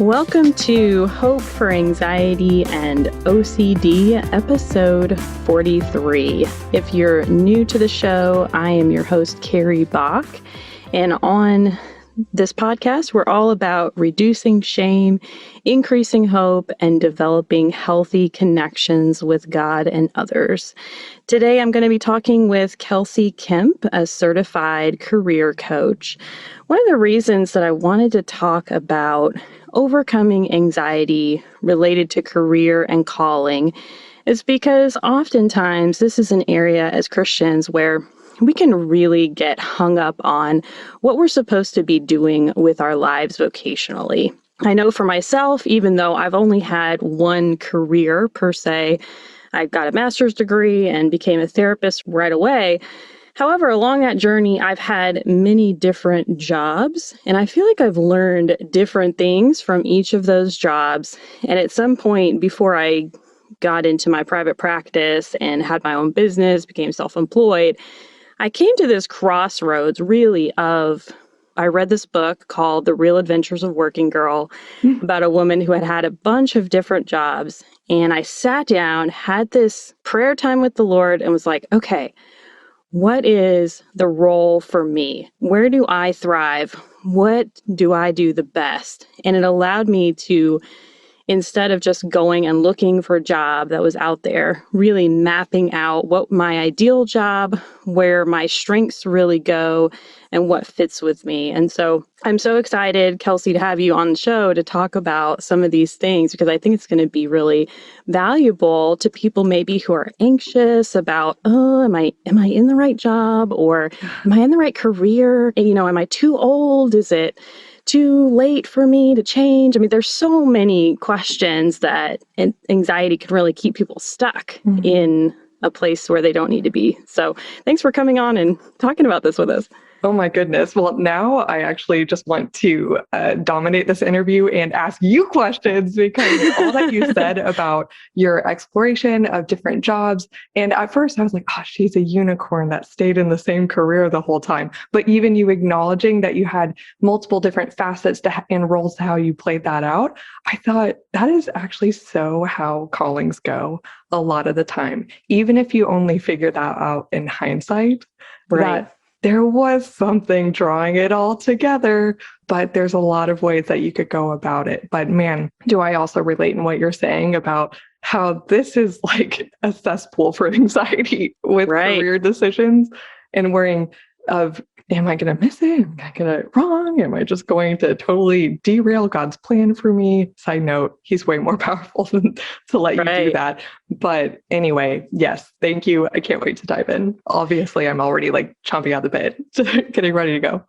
Welcome to Hope for Anxiety and OCD, episode 43. If you're new to the show, I am your host, Carrie Bach, and on this podcast, we're all about reducing shame, increasing hope, and developing healthy connections with God and others. Today, I'm going to be talking with Kelsey Kemp, a certified career coach. One of the reasons that I wanted to talk about overcoming anxiety related to career and calling is because oftentimes this is an area as Christians where we can really get hung up on what we're supposed to be doing with our lives vocationally. I know for myself, even though I've only had one career per se, I got a master's degree and became a therapist right away. However, along that journey, I've had many different jobs, and I feel like I've learned different things from each of those jobs. And at some point before I got into my private practice and had my own business, became self-employed, I came to this crossroads really I read this book called The Real Adventures of Working Girl about a woman who had had a bunch of different jobs. And I sat down, had this prayer time with the Lord and was like, okay, what is the role for me? Where do I thrive? What do I do the best? And it allowed me to, instead of just going and looking for a job that was out there, really mapping out what my ideal job, where my strengths really go, and what fits with me. And so I'm so excited, Kelsey, to have you on the show to talk about some of these things, because I think it's going to be really valuable to people maybe who are anxious about, am I in the right job, or am I in the right career? Am I too old? Is it too late for me to change? I mean, there's so many questions that anxiety can really keep people stuck in a place where they don't need to be. So thanks for coming on and talking about this with us. Oh my goodness. Well, now I actually just want to dominate this interview and ask you questions, because all that you said about your exploration of different jobs. And at first I was like, oh, she's a unicorn that stayed in the same career the whole time. But even you acknowledging that you had multiple different facets and roles to how you played that out, I thought that is actually so how callings go a lot of the time. Even if you only figure that out in hindsight, Right. that there was something drawing it all together, but there's a lot of ways that you could go about it. But man, do I also relate in what you're saying about how this is like a cesspool for anxiety with career decisions and worrying of, am I going to miss it? Am I going to get it wrong? Am I just going to totally derail God's plan for me? Side note, he's way more powerful than to let you do that. But anyway, yes, thank you. I can't wait to dive in. Obviously, I'm already like chomping out the bit, getting ready to go.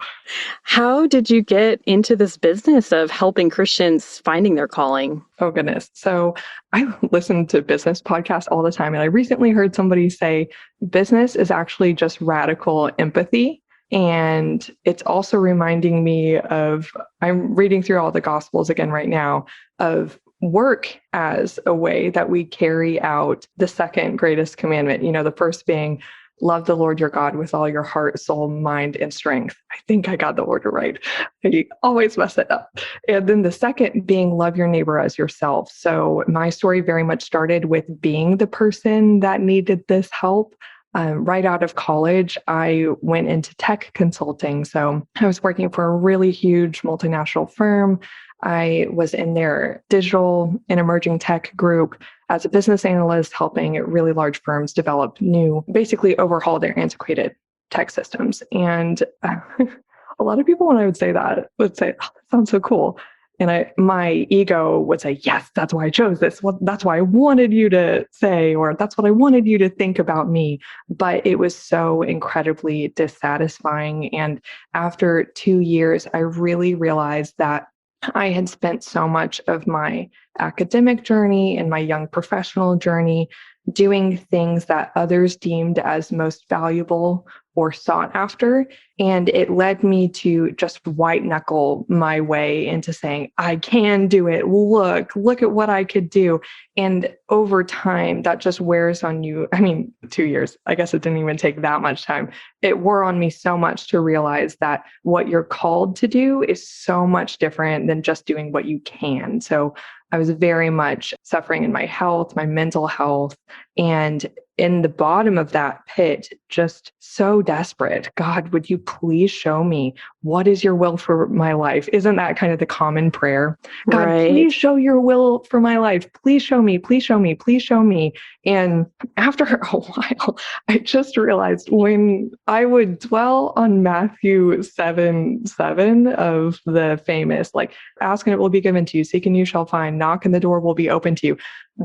How did you get into this business of helping Christians finding their calling? Oh, goodness. So I listen to business podcasts all the time. And I recently heard somebody say business is actually just radical empathy. And it's also reminding me of, I'm reading through all the Gospels again right now, of work as a way that we carry out the second greatest commandment. The first being, love the Lord your God with all your heart, soul, mind, and strength. I think I got the order right. I always mess it up. And then the second being, love your neighbor as yourself. So my story very much started with being the person that needed this help. Right out of college, I went into tech consulting. So I was working for a really huge multinational firm. I was in their digital and emerging tech group as a business analyst, helping really large firms develop basically overhaul their antiquated tech systems. And a lot of people, when I would say that, would say, oh, that sounds so cool. And my ego would say, yes, that's why I chose this. Well, that's why I wanted you to say, or that's what I wanted you to think about me. But it was so incredibly dissatisfying. And after 2 years, I really realized that I had spent so much of my academic journey and my young professional journey doing things that others deemed as most valuable or sought after. And it led me to just white knuckle my way into saying, I can do it. Look at what I could do. And over time, that just wears on you. I mean, 2 years, I guess it didn't even take that much time. It wore on me so much to realize that what you're called to do is so much different than just doing what you can. So I was very much suffering in my health, my mental health, and in the bottom of that pit, just so desperate. God, would you please show me what is your will for my life? Isn't that kind of the common prayer? God, Right. please show your will for my life. Please show me, please show me, please show me. And after a while, I just realized when I would dwell on Matthew 7:7 of the famous, like, ask and it will be given to you, seek and you shall find, knock and the door will be open to you.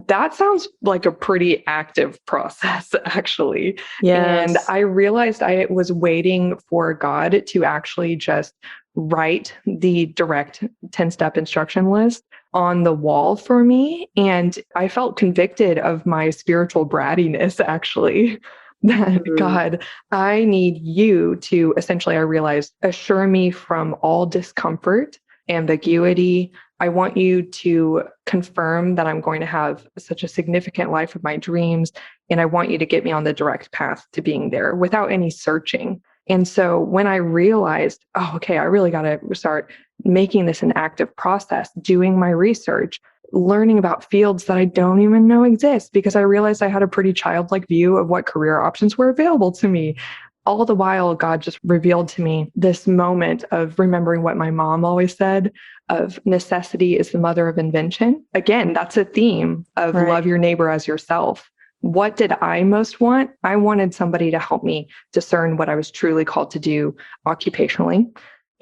That sounds like a pretty active process, actually. Yes. And I realized I was waiting for God to actually just write the direct 10-step instruction list on the wall for me. And I felt convicted of my spiritual brattiness, actually. That God, I need you to essentially, I realized, assure me from all discomfort, ambiguity. I want you to confirm that I'm going to have such a significant life of my dreams. And I want you to get me on the direct path to being there without any searching. And so when I realized, oh, okay, I really got to start making this an active process, doing my research, learning about fields that I don't even know exist, because I realized I had a pretty childlike view of what career options were available to me. All the while, God just revealed to me this moment of remembering what my mom always said of necessity is the mother of invention. Again, that's a theme of love your neighbor as yourself. What did I most want? I wanted somebody to help me discern what I was truly called to do occupationally.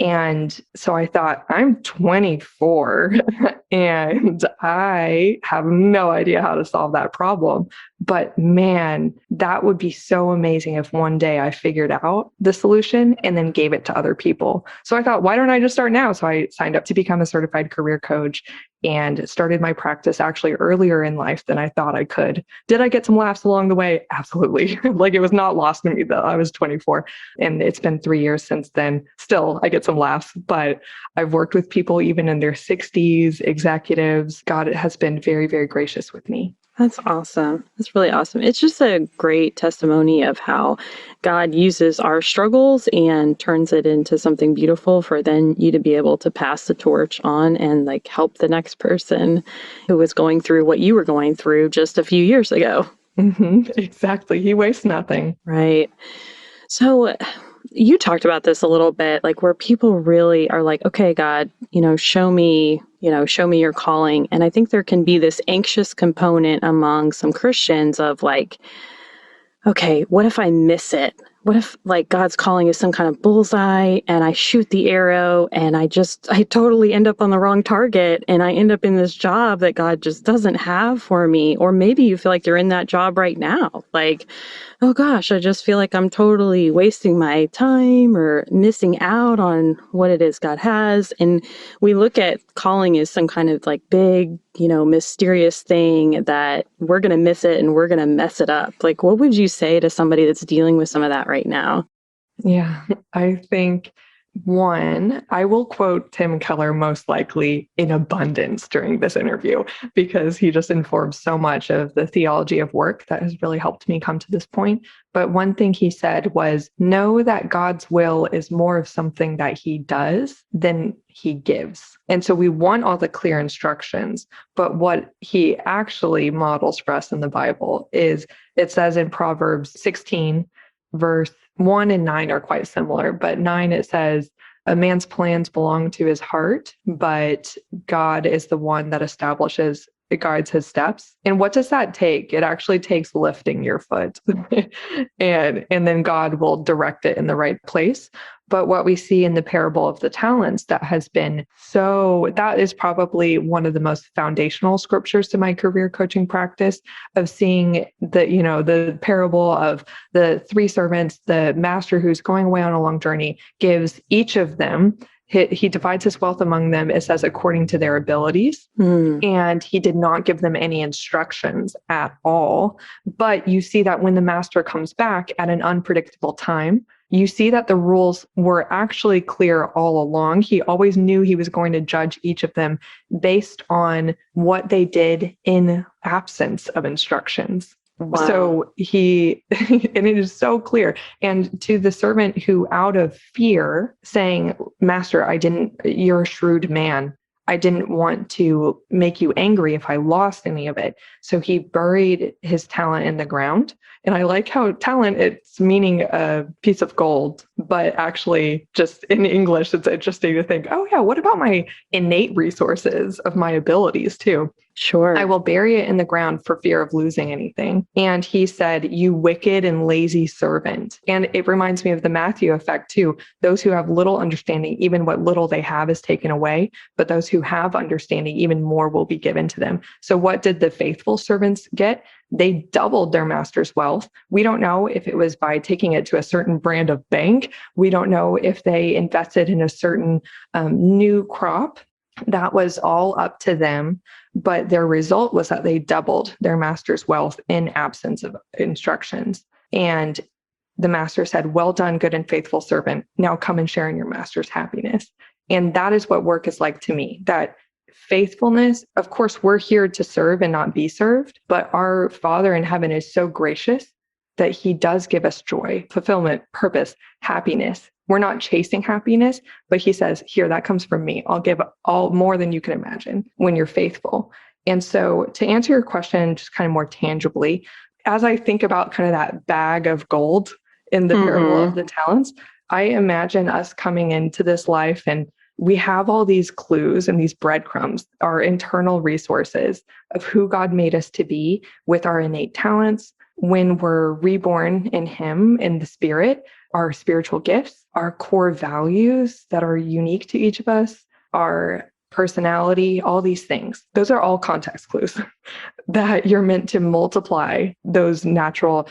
And so I thought, I'm 24 and I have no idea how to solve that problem. But man, that would be so amazing if one day I figured out the solution and then gave it to other people. So I thought, why don't I just start now? So I signed up to become a certified career coach and started my practice actually earlier in life than I thought I could. Did I get some laughs along the way? Absolutely. Like, it was not lost to me that I was 24 and it's been 3 years since then. Still, I get some laughs, but I've worked with people even in their 60s, executives. God has been very, very gracious with me. That's awesome. That's really awesome. It's just a great testimony of how God uses our struggles and turns it into something beautiful for then you to be able to pass the torch on and like help the next person who was going through what you were going through just a few years ago. Exactly. He wastes nothing. Right. So you talked about this a little bit, like where people really are like, okay, God, show me your calling. And I think there can be this anxious component among some Christians of like, okay, what if I miss it? What if like God's calling is some kind of bullseye and I shoot the arrow and I totally end up on the wrong target and I end up in this job that God just doesn't have for me? Or maybe you feel like you're in that job right now. Like, oh gosh, I just feel like I'm totally wasting my time or missing out on what it is God has. And we look at calling as some kind of like big, mysterious thing that we're going to miss it and we're going to mess it up. Like, what would you say to somebody that's dealing with some of that right now? Yeah, I think one, I will quote Tim Keller most likely in abundance during this interview because he just informs so much of the theology of work that has really helped me come to this point. But one thing he said was, know that God's will is more of something that he does than he gives. And so we want all the clear instructions, but what he actually models for us in the Bible is, it says in Proverbs 16, verse 1 and 9 are quite similar, but 9, it says, a man's plans belong to his heart, but God is the one that it guides his steps. And what does that take? It actually takes lifting your foot and then God will direct it in the right place. But what we see in the parable of the talents, that is probably one of the most foundational scriptures to my career coaching practice, of seeing the parable of the 3 servants, the master who's going away on a long journey gives each of them, he divides his wealth among them, it says, according to their abilities. And he did not give them any instructions at all. But you see that when the master comes back at an unpredictable time, you see that the rules were actually clear all along. He always knew he was going to judge each of them based on what they did in absence of instructions. Wow. So and it is so clear. And to the servant who, out of fear, saying, Master, you're a shrewd man. I didn't want to make you angry if I lost any of it. So he buried his talent in the ground. And I like how talent, it's meaning a piece of gold, but actually just in English, it's interesting to think, oh yeah, what about my innate resources of my abilities too? Sure. I will bury it in the ground for fear of losing anything. And he said, you wicked and lazy servant. And it reminds me of the Matthew effect too. Those who have little understanding, even what little they have is taken away. But those who have understanding, even more will be given to them. So what did the faithful servants get? They doubled their master's wealth. We don't know if it was by taking it to a certain brand of bank. We don't know if they invested in a certain new crop. That was all up to them. But their result was that they doubled their master's wealth in absence of instructions. And the master said, well done, good and faithful servant. Now come and share in your master's happiness. And that is what work is like to me, that faithfulness, of course, we're here to serve and not be served, but our Father in heaven is so gracious that he does give us joy, fulfillment, purpose, happiness. We're not chasing happiness, but he says, here, that comes from me. I'll give all more than you can imagine when you're faithful. And so to answer your question, just kind of more tangibly, as I think about kind of that bag of gold in the parable of the talents, I imagine us coming into this life and we have all these clues and these breadcrumbs, our internal resources of who God made us to be with our innate talents. When we're reborn in him, in the Spirit, our spiritual gifts, our core values that are unique to each of us, our personality, all these things. Those are all context clues that you're meant to multiply those natural,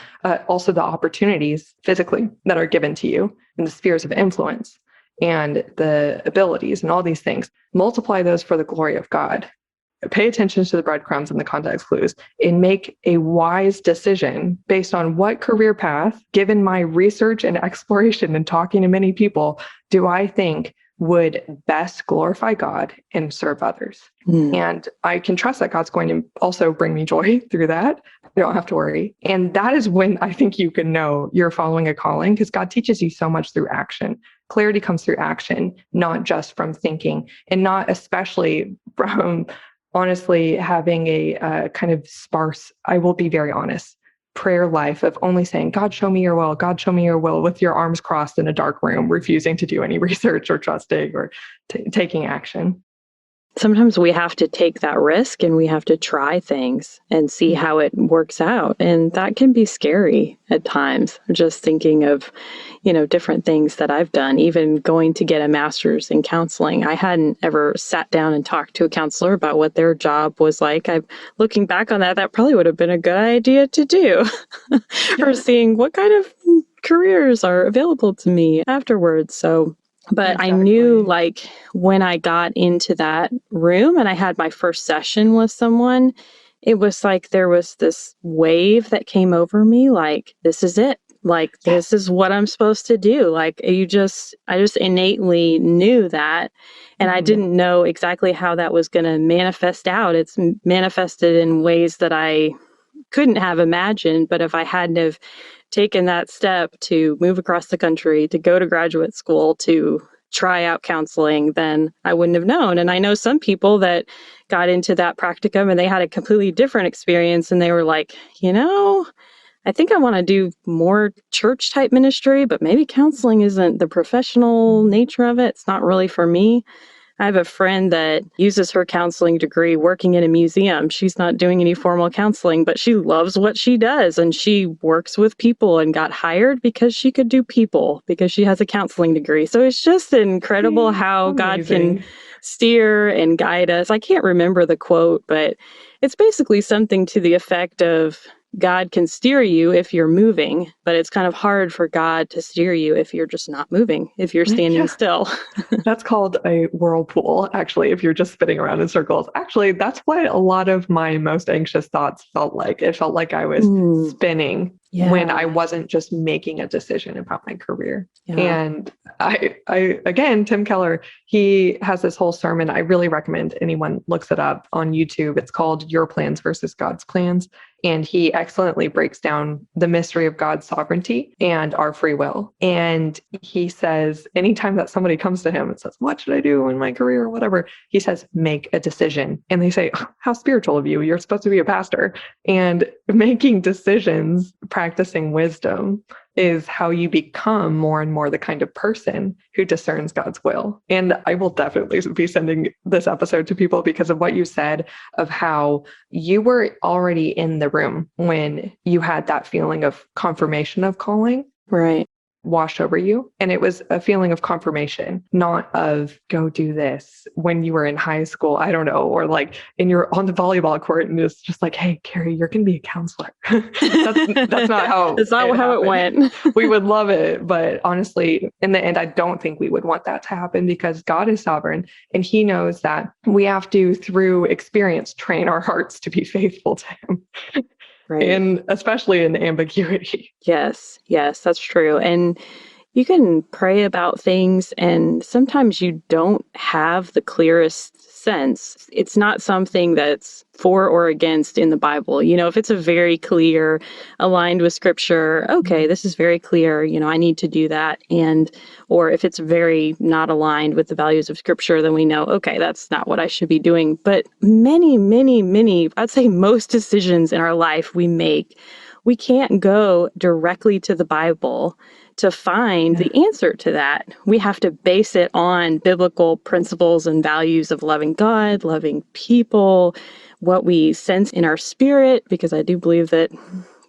also the opportunities physically that are given to you in the spheres of influence and the abilities and all these things. Multiply those for the glory of God. Pay attention to the breadcrumbs and the context clues and make a wise decision based on what career path, given my research and exploration and talking to many people, do I think would best glorify God and serve others. And I can trust that God's going to also bring me joy through that. I don't have to worry. And that is when I think you can know you're following a calling, because God teaches you so much through action. Clarity comes through action, not just from thinking, and not especially from honestly having a kind of sparse, I will be very honest, prayer life of only saying, God, show me your will, God, show me your will, with your arms crossed in a dark room, refusing to do any research or trusting or taking action. Sometimes we have to take that risk and we have to try things and see how it works out. And that can be scary at times. Just thinking of, different things that I've done, even going to get a master's in counseling. I hadn't ever sat down and talked to a counselor about what their job was like. Looking back on that probably would have been a good idea to do or seeing what kind of careers are available to me afterwards. But exactly. I knew when I got into that room and I had my first session with someone, it was like there was this wave that came over me, this is it. This is what I'm supposed to do. I just innately knew that. And I didn't know exactly how that was going to manifest out. It's manifested in ways that I couldn't have imagined. But if I hadn't have taken that step to move across the country, to go to graduate school, to try out counseling, then I wouldn't have known. And I know some people that got into that practicum and they had a completely different experience. And they were like, I think I want to do more church type ministry, but maybe counseling isn't the professional nature of it. It's not really for me. I have a friend that uses her counseling degree working in a museum. She's not doing any formal counseling, but she loves what she does. And she works with people and got hired because she could do people, because she has a counseling degree. So it's just incredible how God can steer and guide us. I can't remember the quote, but it's basically something to the effect of, God can steer you if you're moving, but it's kind of hard for God to steer you if you're just not moving, if you're standing still. That's called a whirlpool, actually, if you're just spinning around in circles. Actually, that's what a lot of my most anxious thoughts felt like. It felt like I was spinning. when I wasn't just making a decision about my career. Yeah. And I again, Tim Keller, he has this whole sermon. I really recommend anyone looks it up on YouTube. It's called Your Plans versus God's Plans. And he excellently breaks down the mystery of God's sovereignty and our free will. And he says, anytime that somebody comes to him and says, what should I do in my career or whatever? He says, make a decision. And they say, oh, how spiritual of you. You're supposed to be a pastor. And making decisions, practicing wisdom is how you become more and more the kind of person who discerns God's will. And I will definitely be sending this episode to people because of what you said of how you were already in the room when you had that feeling of confirmation of calling. Right. Wash over you. And it was a feeling of confirmation, not of go do this when you were in high school. I don't know. Or like and you're on the volleyball court and it's just like, hey, Carrie, you're going to be a counselor. that's not how it's not how it went. We would love it. But honestly, in the end, I don't think we would want that to happen because God is sovereign and he knows that we have to, through experience, train our hearts to be faithful to him. Right. And especially in ambiguity. Yes, that's true. And you can pray about things and sometimes you don't have the clearest sense. It's not something that's for or against in the Bible. You know, if it's a very clear, aligned with scripture, okay, this is very clear, you know, I need to do that. Or if it's very not aligned with the values of scripture, then we know, okay, that's not what I should be doing. But many, I'd say most decisions in our life we make, we can't go directly to the Bible to find the answer to that. We have to base it on biblical principles and values of loving God, loving people, what we sense in our spirit, because I do believe that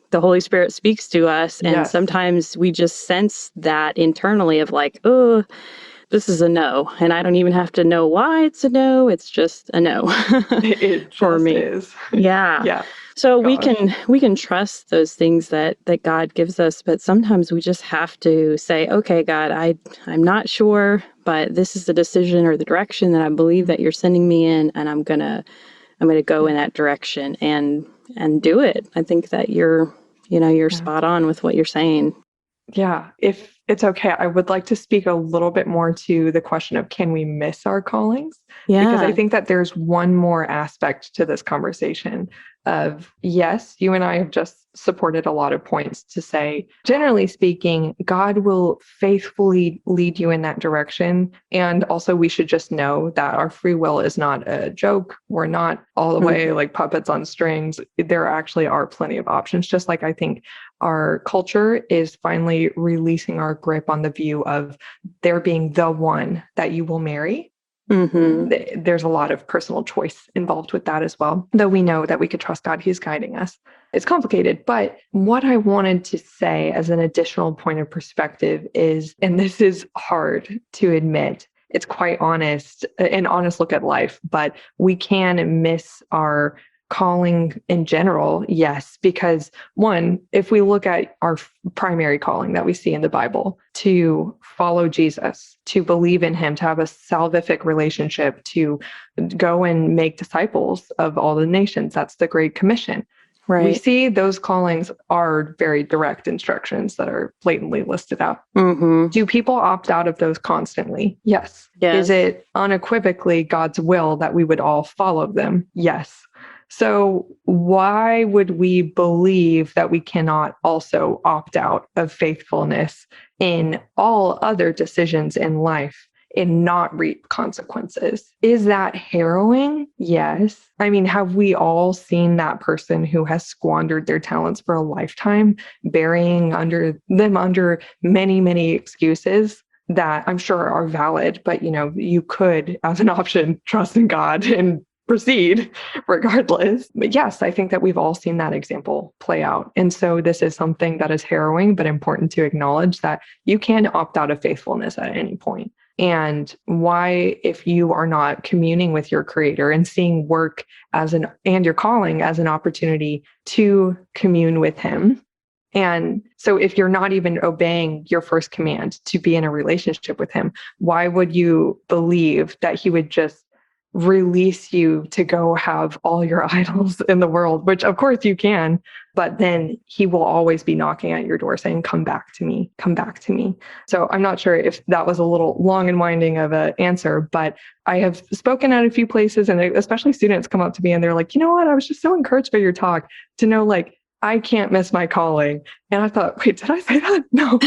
the Holy Spirit speaks to us. And sometimes we just sense that internally of like, oh, this is a no. And I don't even have to know why it's a no. It's just a no. It for me is. Yeah. So we can trust those things that God gives us, but sometimes we just have to say, okay, God, I'm not sure, but this is the decision or the direction that I believe that you're sending me in, and I'm gonna go in that direction and do it. I think that you're spot on with what you're saying. Yeah. If it's okay, I would like to speak a little bit more to the question of can we miss our callings? Yeah. Because I think that there's one more aspect to this conversation of, yes, you and I have just supported a lot of points to say, generally speaking, God will faithfully lead you in that direction. And also we should just know that our free will is not a joke. We're not all the way like puppets on strings. There actually are plenty of options, just like I think our culture is finally releasing our grip on the view of there being the one that you will marry. Mm-hmm. There's a lot of personal choice involved with that as well, though we know that we could trust God. He's guiding us. It's complicated, but what I wanted to say as an additional point of perspective is, and this is hard to admit, it's quite honest, an honest look at life, but we can miss our calling in general, yes, because one, if we look at our primary calling that we see in the Bible, to follow Jesus, to believe in him, to have a salvific relationship, to go and make disciples of all the nations, that's the Great Commission. Right. We see those callings are very direct instructions that are blatantly listed out. Mm-hmm. Do people opt out of those constantly? Yes. Is it unequivocally God's will that we would all follow them? Yes. So why would we believe that we cannot also opt out of faithfulness in all other decisions in life and not reap consequences? Is that harrowing? Yes. I mean, have we all seen that person who has squandered their talents for a lifetime, burying under many, many excuses that I'm sure are valid, but you could, as an option, trust in God and proceed regardless. But yes, I think that we've all seen that example play out. And so this is something that is harrowing, but important to acknowledge that you can opt out of faithfulness at any point. And why, if you are not communing with your creator and seeing work and your calling as an opportunity to commune with him. And so if you're not even obeying your first command to be in a relationship with him, why would you believe that he would just release you to go have all your idols in the world, which of course you can, but then he will always be knocking at your door saying, come back to me, come back to me. So I'm not sure if that was a little long and winding of an answer, but I have spoken at a few places, and especially students come up to me and they're like, you know what, I was just so encouraged by your talk to know, like, I can't miss my calling. And I thought, wait, did I say that? No.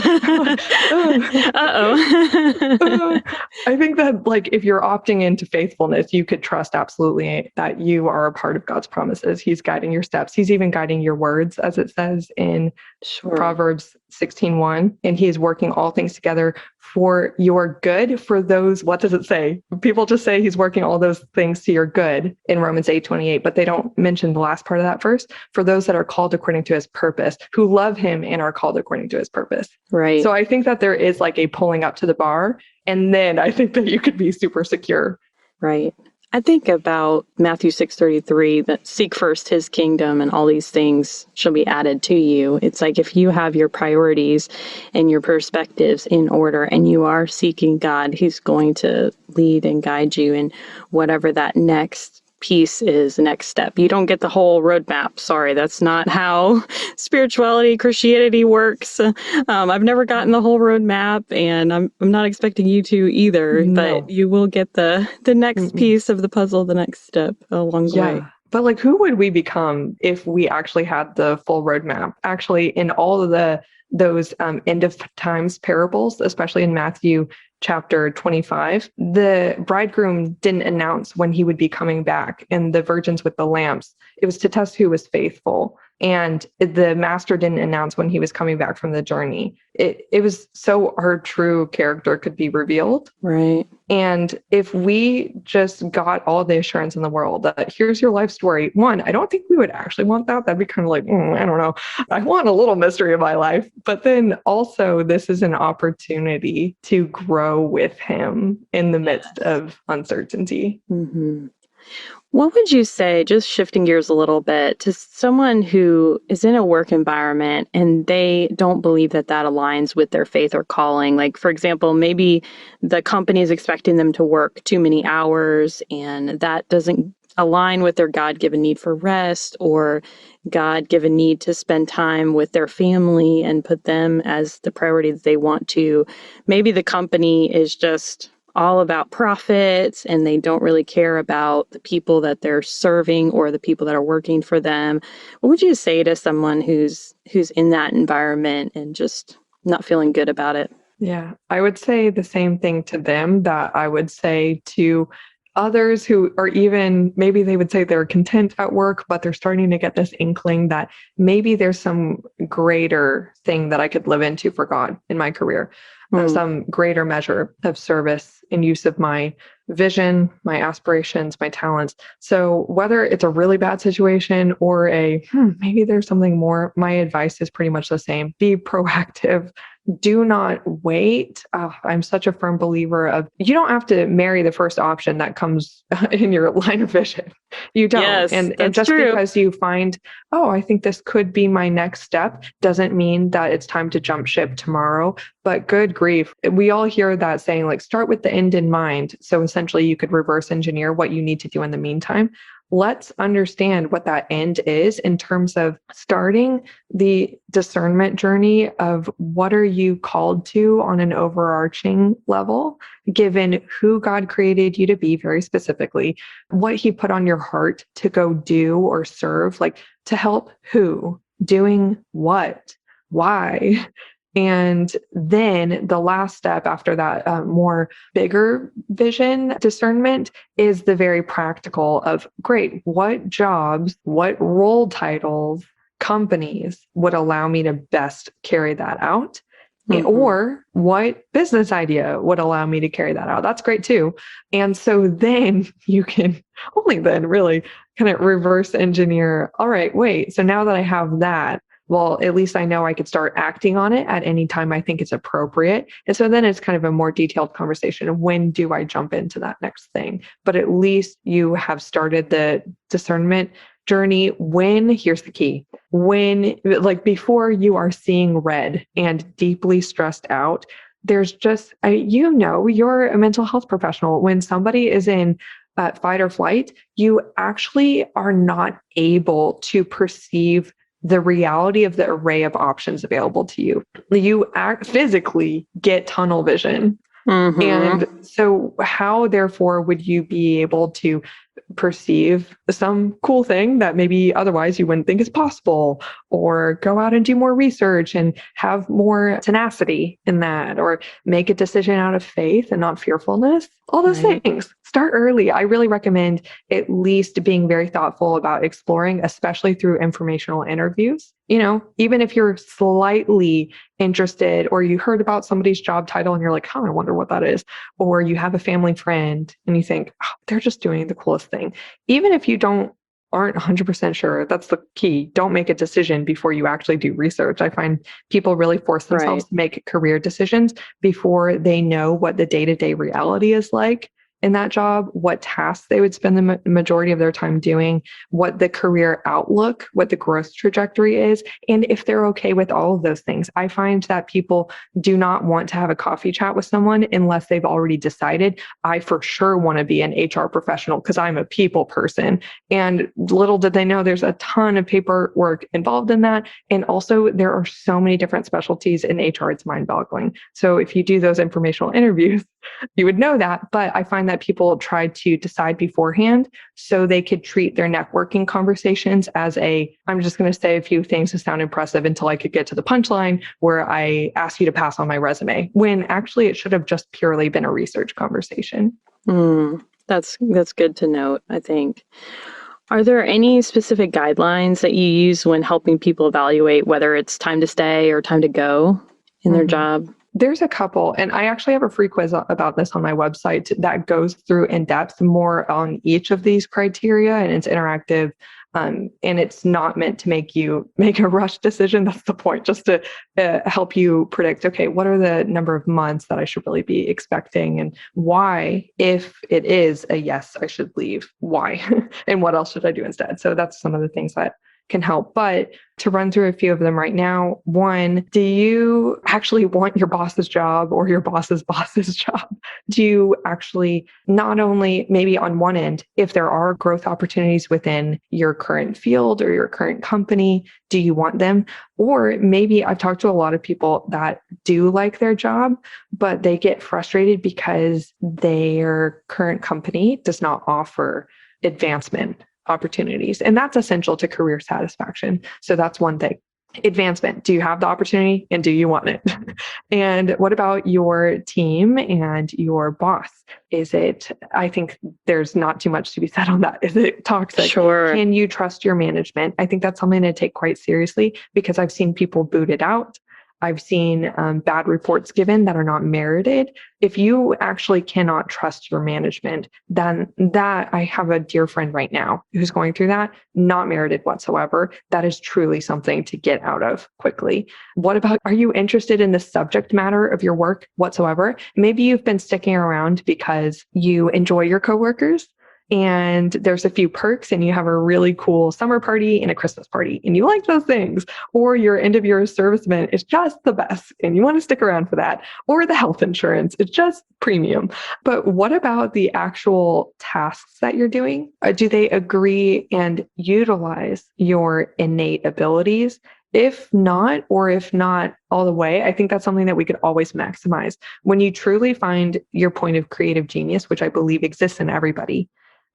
Uh-oh. I think that, like, if you're opting into faithfulness, you could trust absolutely that you are a part of God's promises. He's guiding your steps. He's even guiding your words, as it says in Proverbs 16:1. And he is working all things together for your good. For those, what does it say? People just say he's working all those things to your good in Romans 8:28, but they don't mention the last part of that verse. For those that are called according to his purpose, who love him and are called according to his purpose. Right. So I think that there is like a pulling up to the bar. And then I think that you could be super secure. Right. I think about Matthew 6:33, that seek first his kingdom and all these things shall be added to you. It's like if you have your priorities and your perspectives in order and you are seeking God, he's going to lead and guide you in whatever that next piece is, next step. You don't get the whole roadmap. Sorry, that's not how spirituality, Christianity works. I've never gotten the whole roadmap, and I'm not expecting you to either. No. But you will get the next piece of the puzzle, the next step along the way. But like, who would we become if we actually had the full roadmap? Actually, in all of those end of times parables, especially in Matthew chapter 25, the bridegroom didn't announce when he would be coming back, and the virgins with the lamps, it was to test who was faithful. And the master didn't announce when he was coming back from the journey. It was so our true character could be revealed. Right. And if we just got all the assurance in the world that here's your life story, one, I don't think we would actually want that. That'd be kind of like, I don't know. I want a little mystery of my life. But then also, this is an opportunity to grow with him in the midst of uncertainty. Mm-hmm. What would you say, just shifting gears a little bit, to someone who is in a work environment and they don't believe that that aligns with their faith or calling? Like, for example, maybe the company is expecting them to work too many hours and that doesn't align with their God-given need for rest or God-given need to spend time with their family and put them as the priority that they want to. Maybe the company is just all about profits and they don't really care about the people that they're serving or the people that are working for them. What would you say to someone who's in that environment and just not feeling good about it? Yeah, I would say the same thing to them that I would say to others who are, even maybe they would say they're content at work, but they're starting to get this inkling that maybe there's some greater thing that I could live into for God in my career. Some greater measure of service and use of my vision, my aspirations, my talents. So whether it's a really bad situation or maybe there's something more, my advice is pretty much the same. Be proactive. Do not wait. I'm such a firm believer of, you don't have to marry the first option that comes in your line of vision. You don't. Yes, and that's just true. Because you find, I think this could be my next step, doesn't mean that it's time to jump ship tomorrow. But good grief, we all hear that saying, like, start with the end in mind. So essentially you could reverse engineer what you need to do in the meantime. Let's understand what that end is in terms of starting the discernment journey of what are you called to on an overarching level, given who God created you to be very specifically, what he put on your heart to go do or serve, like to help who, doing what, why. And then the last step after that, more bigger vision discernment, is the very practical of, great, what jobs, what role titles, companies would allow me to best carry that out? Or what business idea would allow me to carry that out? That's great too. And so then you can only then really kind of reverse engineer. All right, wait, so now that I have that, well, at least I know I could start acting on it at any time I think it's appropriate. And so then it's kind of a more detailed conversation of, when do I jump into that next thing? But at least you have started the discernment journey when, here's the key, when, like, before you are seeing red and deeply stressed out, there's just, you're a mental health professional. When somebody is in fight or flight, you actually are not able to perceive the reality of the array of options available to you. You physically get tunnel vision. Mm-hmm. And so, how, therefore, would you be able to perceive some cool thing that maybe otherwise you wouldn't think is possible, or go out and do more research and have more tenacity in that, or make a decision out of faith and not fearfulness? All those things. Start early. I really recommend at least being very thoughtful about exploring, especially through informational interviews. Even if you're slightly interested, or you heard about somebody's job title and you're like, I wonder what that is. Or you have a family friend and you think, they're just doing the coolest thing. Even if you aren't 100% sure, that's the key. Don't make a decision before you actually do research. I find people really force themselves to make career decisions before they know what the day-to-day reality is like in that job, what tasks they would spend the majority of their time doing, what the career outlook, what the growth trajectory is, and if they're okay with all of those things. I find that people do not want to have a coffee chat with someone unless they've already decided, I for sure want to be an HR professional because I'm a people person. And little did they know there's a ton of paperwork involved in that. And also there are so many different specialties in HR, it's mind-boggling. So if you do those informational interviews, you would know that. But I find that people try to decide beforehand so they could treat their networking conversations as I'm just going to say a few things to sound impressive until I could get to the punchline where I ask you to pass on my resume, when actually it should have just purely been a research conversation. That's good to note, I think. Are there any specific guidelines that you use when helping people evaluate whether it's time to stay or time to go in their job? There's a couple, and I actually have a free quiz about this on my website that goes through in depth more on each of these criteria, and it's interactive. And it's not meant to make you make a rush decision. That's the point, just to help you predict, okay, what are the number of months that I should really be expecting, and why, if it is a yes, I should leave, why, and what else should I do instead? So that's some of the things that can help. But to run through a few of them right now, one, do you actually want your boss's job or your boss's boss's job? Do you actually, not only maybe on one end, if there are growth opportunities within your current field or your current company, do you want them? Or maybe I've talked to a lot of people that do like their job, but they get frustrated because their current company does not offer advancement opportunities. And that's essential to career satisfaction. So that's one thing. Advancement. Do you have the opportunity and do you want it? And what about your team and your boss? I think there's not too much to be said on that. Is it toxic? Sure. Can you trust your management? I think that's something to take quite seriously, because I've seen people booted out. I've seen bad reports given that are not merited. If you actually cannot trust your management, then I have a dear friend right now who's going through that, not merited whatsoever. That is truly something to get out of quickly. What about, are you interested in the subject matter of your work whatsoever? Maybe you've been sticking around because you enjoy your coworkers, and there's a few perks, and you have a really cool summer party and a Christmas party, and you like those things. Or your end of year serviceman is just the best and you want to stick around for that. Or the health insurance, it's just premium. But what about the actual tasks that you're doing? Do they agree and utilize your innate abilities? If not, or if not all the way, I think that's something that we could always maximize. When you truly find your point of creative genius, which I believe exists in everybody,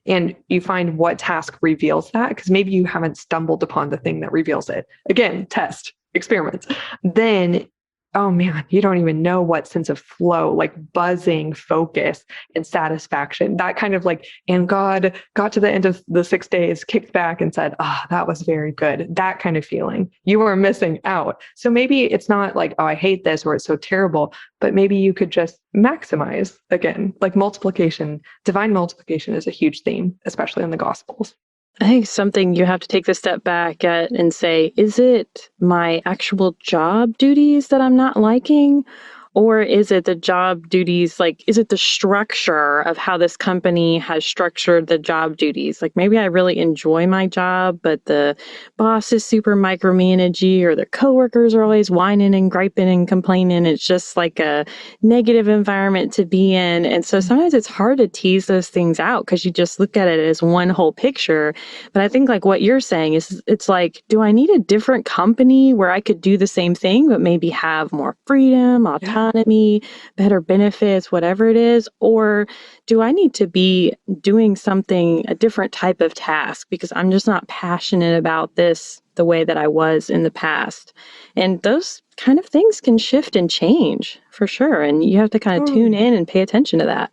and you find what task reveals that, because maybe you haven't stumbled upon the thing that reveals it. Again, test, experiment. Then, oh man, you don't even know what sense of flow, like buzzing, focus, and satisfaction. That kind of like, and God got to the end of the 6 days, kicked back and said, that was very good. That kind of feeling. You are missing out. So maybe it's not like, I hate this or it's so terrible, but maybe you could just maximize, again, like multiplication. Divine multiplication is a huge theme, especially in the Gospels. I think something you have to take the step back at and say, is it my actual job duties that I'm not liking? Or is it the job duties? Like, is it the structure of how this company has structured the job duties? Like, maybe I really enjoy my job, but the boss is super micromanagey, or the coworkers are always whining and griping and complaining. It's just like a negative environment to be in. And so sometimes it's hard to tease those things out because you just look at it as one whole picture. But I think like what you're saying is, it's like, do I need a different company where I could do the same thing, but maybe have more freedom, autonomy, better benefits, whatever it is? Or do I need to be doing something, a different type of task, because I'm just not passionate about this the way that I was in the past? And those kind of things can shift and change for sure. And you have to kind of tune in and pay attention to that.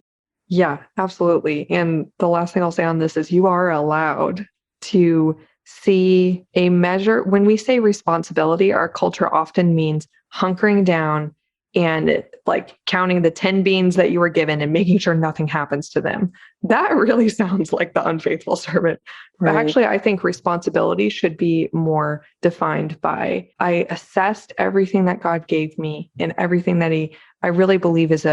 Yeah, absolutely. And the last thing I'll say on this is you are allowed to see a measure. When we say responsibility, our culture often means hunkering down and like counting the 10 beans that you were given and making sure nothing happens to them. That really sounds like the unfaithful servant. But actually, I think responsibility should be more defined by, I assessed everything that God gave me and everything that I really believe is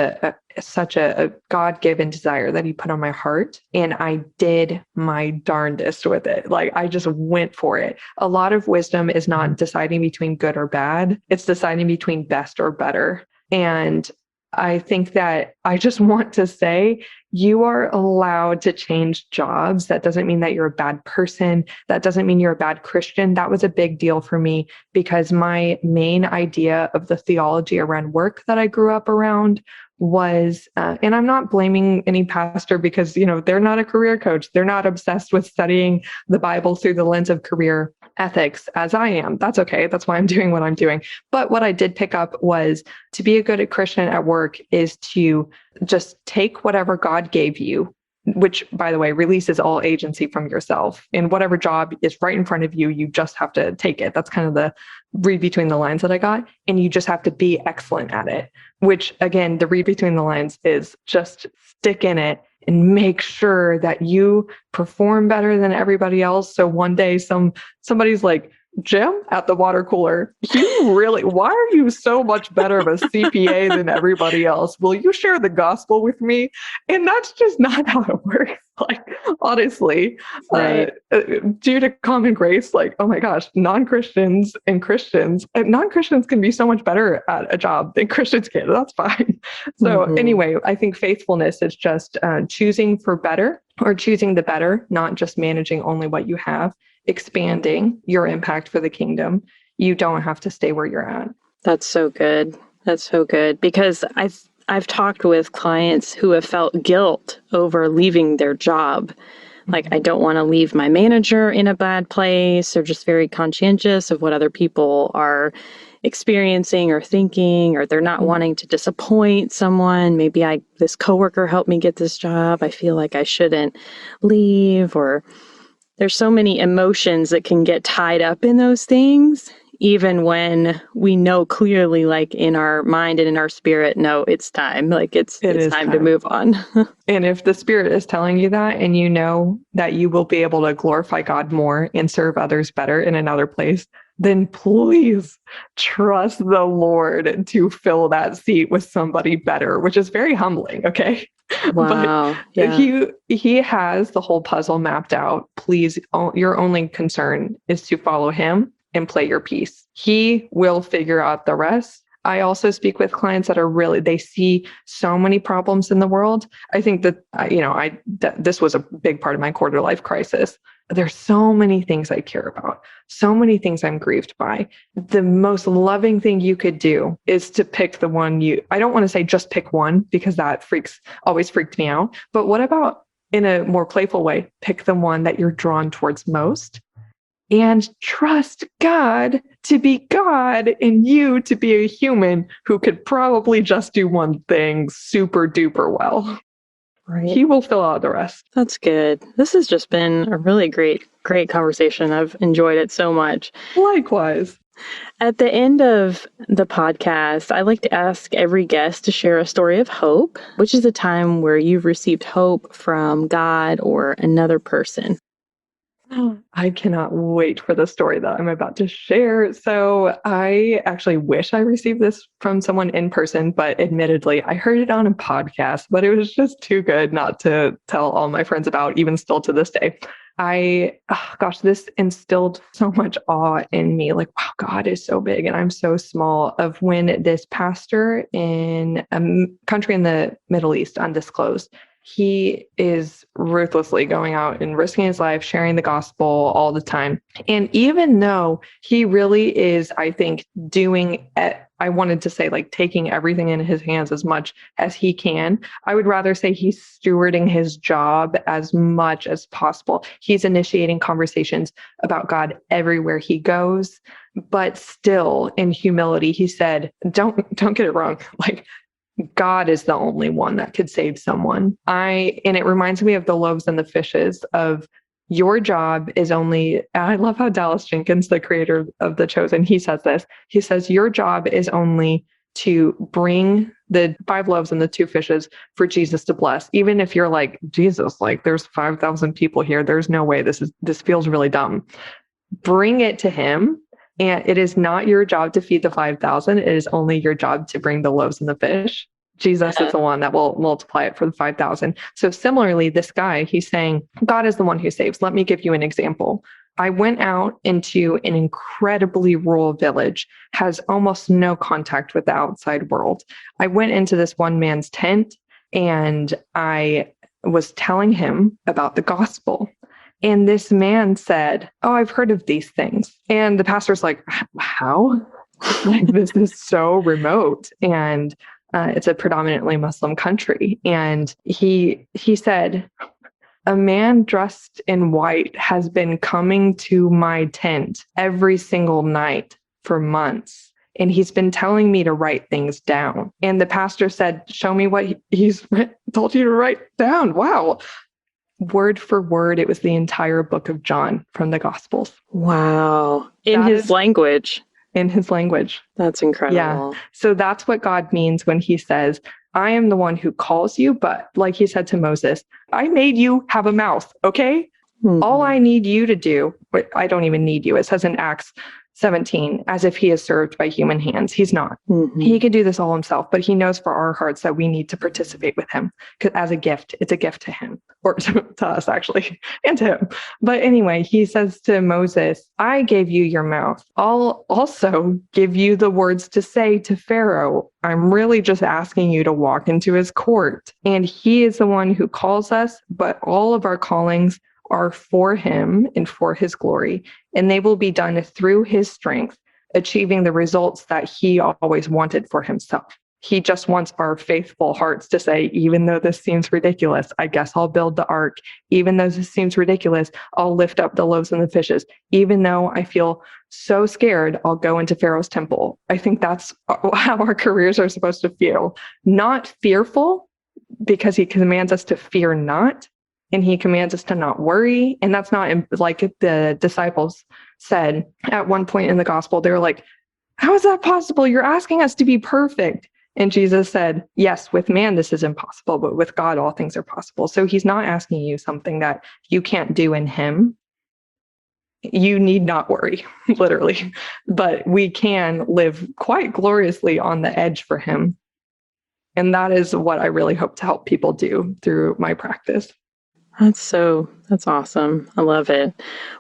such a God-given desire that he put on my heart. And I did my darndest with it. Like, I just went for it. A lot of wisdom is not deciding between good or bad. It's deciding between best or better. And I think that I just want to say, you are allowed to change jobs. That doesn't mean that you're a bad person. That doesn't mean you're a bad Christian. That was a big deal for me because my main idea of the theology around work that I grew up around was, and I'm not blaming any pastor because, they're not a career coach. They're not obsessed with studying the Bible through the lens of career ethics as I am. That's okay. That's why I'm doing what I'm doing. But what I did pick up was to be a good Christian at work is to just take whatever God gave you, which, by the way, releases all agency from yourself. And whatever job is right in front of you, you just have to take it. That's kind of the read between the lines that I got. And you just have to be excellent at it, which, again, the read between the lines is just stick in it and make sure that you perform better than everybody else. So one day somebody's like, Jim, at the water cooler, why are you so much better of a CPA than everybody else? Will you share the gospel with me? And that's just not how it works. Like, honestly, Right. Due to common grace, like, oh my gosh, non-Christians and Christians, non-Christians can be so much better at a job than Christians can. That's fine. So anyway, I think faithfulness is just choosing for better, or choosing the better, not just managing only what you have, expanding your impact for the kingdom. You don't have to stay where you're at. That's so good. That's so good, because I've talked with clients who have felt guilt over leaving their job. Like, I don't want to leave my manager in a bad place. They're just very conscientious of what other people are experiencing or thinking, or they're not wanting to disappoint someone. Maybe this coworker helped me get this job. I feel like I shouldn't leave. Or there's so many emotions that can get tied up in those things, even when we know clearly, like in our mind and in our spirit, no, it's time. Like it's time to move on. And if the Spirit is telling you that, and you know that you will be able to glorify God more and serve others better in another place, then please trust the Lord to fill that seat with somebody better, which is very humbling. Okay. Wow. But he has the whole puzzle mapped out. Please, your only concern is to follow him and play your piece. He will figure out the rest. I also speak with clients that are they see so many problems in the world. I think that, this was a big part of my quarter life crisis. There's so many things I care about, so many things I'm grieved by. The most loving thing you could do is to pick the one I don't want to say just pick one, because that always freaked me out. But what about, in a more playful way, pick the one that you're drawn towards most, and trust God to be God and you to be a human who could probably just do one thing super duper well. Right. He will fill out the rest. That's good. This has just been a really great conversation. I've enjoyed it so much. Likewise. At the end of the podcast, I like to ask every guest to share a story of hope, which is a time where you've received hope from God or another person. I cannot wait for the story that I'm about to share. So I actually wish I received this from someone in person, but admittedly, I heard it on a podcast, but it was just too good not to tell all my friends about, even still to this day. This instilled so much awe in me. Like, wow, God is so big and I'm so small. Of when this pastor in a country in the Middle East, undisclosed, he is ruthlessly going out and risking his life, sharing the gospel all the time. And even though he really is, I think, I wanted to say like taking everything in his hands as much as he can, I would rather say he's stewarding his job as much as possible. He's initiating conversations about God everywhere he goes, but still in humility, he said, don't get it wrong. Like, God is the only one that could save someone. And it reminds me of the loaves and the fishes of your job is only, I love how Dallas Jenkins, the creator of The Chosen, he says this. He says, your job is only to bring the 5 loaves and the 2 fishes for Jesus to bless. Even if you're like, Jesus, like there's 5,000 people here. There's no way this feels really dumb. Bring it to him. And it is not your job to feed the 5,000. It is only your job to bring the loaves and the fish. Jesus is the one that will multiply it for the 5,000. So similarly, this guy, he's saying, God is the one who saves. Let me give you an example. I went out into an incredibly rural village, has almost no contact with the outside world. I went into this one man's tent and I was telling him about the gospel. And this man said, oh, I've heard of these things. And the pastor's like, how? Like, this is so remote. And it's a predominantly Muslim country. And he said, a man dressed in white has been coming to my tent every single night for months. And he's been telling me to write things down. And the pastor said, show me what he's told you to write down. Wow. Word for word, it was the entire book of John from the Gospels. Wow. In his language. In his language. That's incredible. Yeah. So that's what God means when he says, I am the one who calls you. But like he said to Moses, I made you have a mouth. Okay. Mm-hmm. All I need you to do, but I don't even need you. It says in Acts 17, as if he is served by human hands. He's not. Mm-hmm. He can do this all himself, but he knows for our hearts that we need to participate with him as a gift. It's a gift to him, or to us actually, and to him. But anyway, he says to Moses, I gave you your mouth. I'll also give you the words to say to Pharaoh. I'm really just asking you to walk into his court. And he is the one who calls us, but all of our callings are for him and for his glory, and they will be done through his strength, achieving the results that he always wanted for himself. He just wants our faithful hearts to say, even though this seems ridiculous, I guess I'll build the ark. Even though this seems ridiculous, I'll lift up the loaves and the fishes. Even though I feel so scared, I'll go into Pharaoh's temple. I think that's how our careers are supposed to feel. Not fearful, because he commands us to fear not. And he commands us to not worry. And that's not like the disciples said at one point in the gospel. They were like, how is that possible? You're asking us to be perfect. And Jesus said, yes, with man, this is impossible, but with God, all things are possible. So he's not asking you something that you can't do in him. You need not worry, literally, but we can live quite gloriously on the edge for him. And that is what I really hope to help people do through my practice. That's awesome. I love it.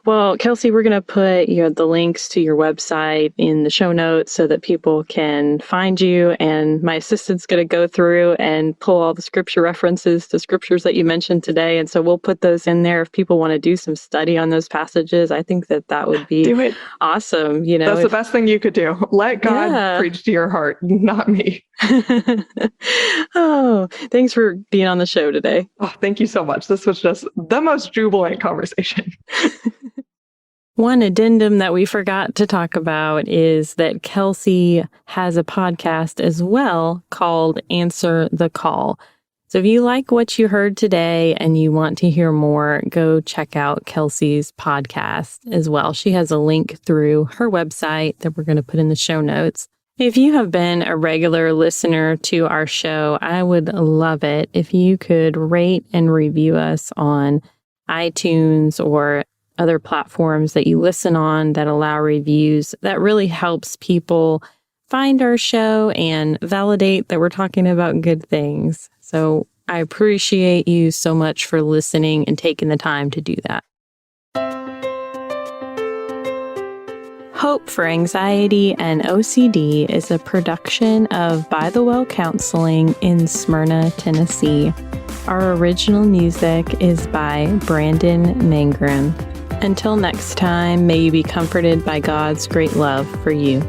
Well, Kelsey, we're going to put the links to your website in the show notes so that people can find you. And my assistant's going to go through and pull all the scripture references to scriptures that you mentioned today. And so we'll put those in there if people want to do some study on those passages. I think that would be awesome. That's the best thing you could do. Let God preach to your heart, not me. Oh, thanks for being on the show today. Oh, thank you so much. This was just the most jubilant conversation. One addendum that we forgot to talk about is that Kelsey has a podcast as well called Answer the Call. So if you like what you heard today and you want to hear more, go check out Kelsey's podcast as well. She has a link through her website that we're going to put in the show notes. If you have been a regular listener to our show, I would love it if you could rate and review us on iTunes or other platforms that you listen on that allow reviews. That really helps people find our show and validate that we're talking about good things. So I appreciate you so much for listening and taking the time to do that. Hope for Anxiety and OCD is a production of By the Well Counseling in Smyrna, Tennessee. Our original music is by Brandon Mangrum. Until next time, may you be comforted by God's great love for you.